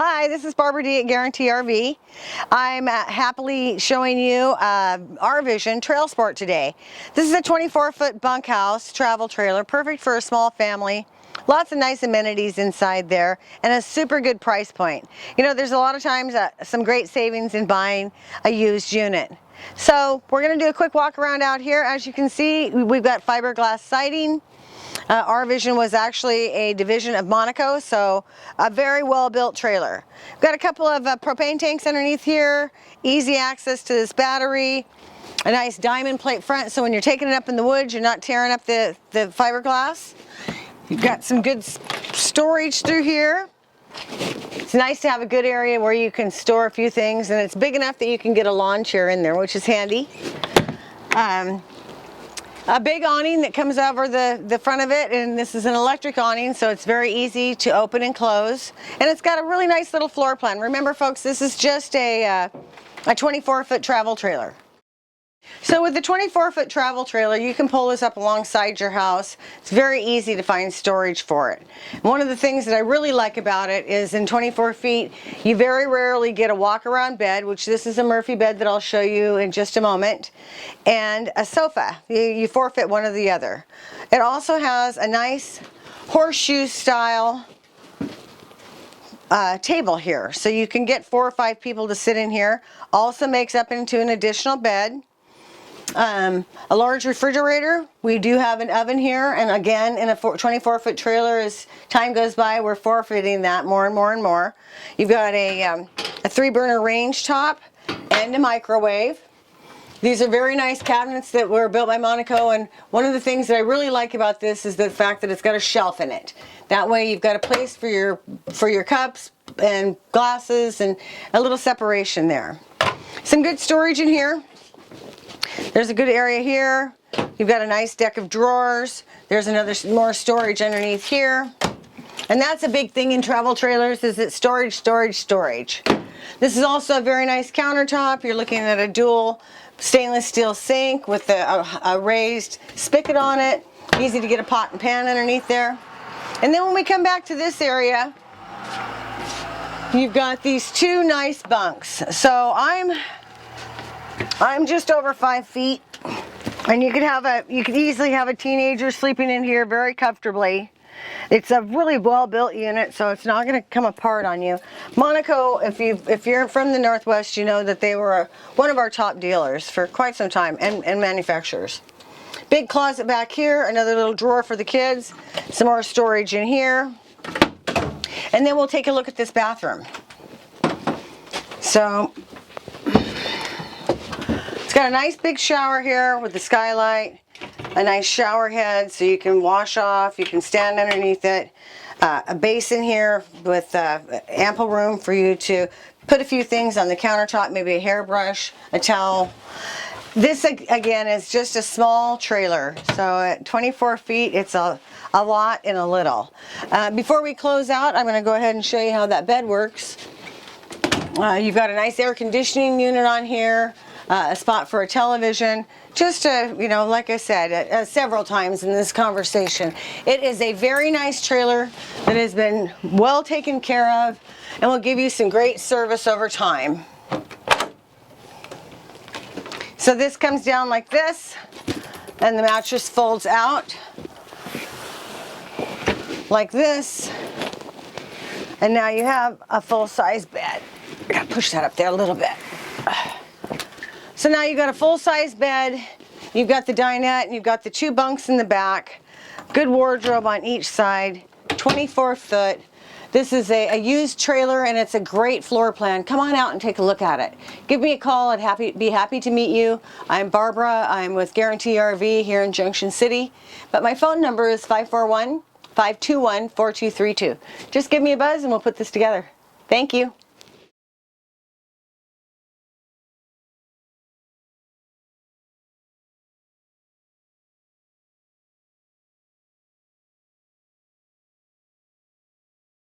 Hi, this is Barbara D at Guaranty RV. I'm happily showing you our Vision Trail Sport today. This is a 24-foot bunkhouse travel trailer, perfect for a small family. Lots of nice amenities inside there and a super good price point. You know, there's a lot of times some great savings in buying a used unit. So we're going to do a quick walk around out here. As you can see, we've got fiberglass siding. Our Vision was actually a division of Monaco, so a very well-built trailer. We've got a couple of propane tanks underneath here, easy access to this battery, a nice diamond plate front, so when you're taking it up in the woods, you're not tearing up the fiberglass. You've got some good storage through here. It's nice to have a good area where you can store a few things, and it's big enough that you can get a lawn chair in there, which is handy. A big awning that comes over the front of it, and this is an electric awning, so it's very easy to open and close. And it's got a really nice little floor plan. Remember, folks, this is just a 24-foot travel trailer. So with the 24-foot travel trailer, you can pull this up alongside your house. It's very easy to find storage for it. One of the things that I really like about it is in 24 feet, you very rarely get a walk-around bed, which this is a Murphy bed that I'll show you in just a moment, and a sofa. You forfeit one or the other. It also has a nice horseshoe-style table here, so you can get 4 or 5 people to sit in here. Also makes up into an additional bed. A large refrigerator. We do have an oven here, and again, in a 24-foot trailer, as time goes by, we're forfeiting that more and more and more. You've got a 3-burner range top and a microwave. These are very nice cabinets that were built by Monaco, and one of the things that I really like about this is the fact that it's got a shelf in it. That way you've got a place for your cups and glasses and a little separation there. Some good storage in here. There's a good area here. You've got a nice deck of drawers. There's more storage underneath here. And that's a big thing in travel trailers, is that storage. This is also a very nice countertop. You're looking at a dual stainless steel sink with a raised spigot on it. Easy to get a pot and pan underneath there. And then when we come back to this area, you've got these 2 nice bunks. So I'm just over 5 feet, and you could easily have a teenager sleeping in here very comfortably. It's a really well-built unit, so it's not going to come apart on you. Monaco, if you're from the Northwest, you know that they were one of our top dealers for quite some time, and manufacturers. Big closet back here, another little drawer for the kids, some more storage in here, and then we'll take a look at this bathroom. So it's got a nice big shower here with the skylight, a nice shower head so you can wash off, you can stand underneath it, a basin here with ample room for you to put a few things on the countertop, maybe a hairbrush, a towel. This again is just a small trailer, so at 24 feet it's a lot in a little. Before we close out, I'm going to go ahead and show you how that bed works. You've got a nice air conditioning unit on here. A spot for a television, just like I said several times in this conversation, it is a very nice trailer that has been well taken care of and will give you some great service over time. So this comes down like this, and the mattress folds out like this, and now you have a full-size bed. I gotta push that up there a little bit. So now you've got a full-size bed, you've got the dinette, and you've got the 2 bunks in the back, good wardrobe on each side, 24 foot. This is a used trailer, and it's a great floor plan. Come on out and take a look at it. Give me a call. I'd be happy to meet you. I'm Barbara. I'm with Guaranty RV here in Junction City, but my phone number is 541-521-4232. Just give me a buzz and we'll put this together. Thank you.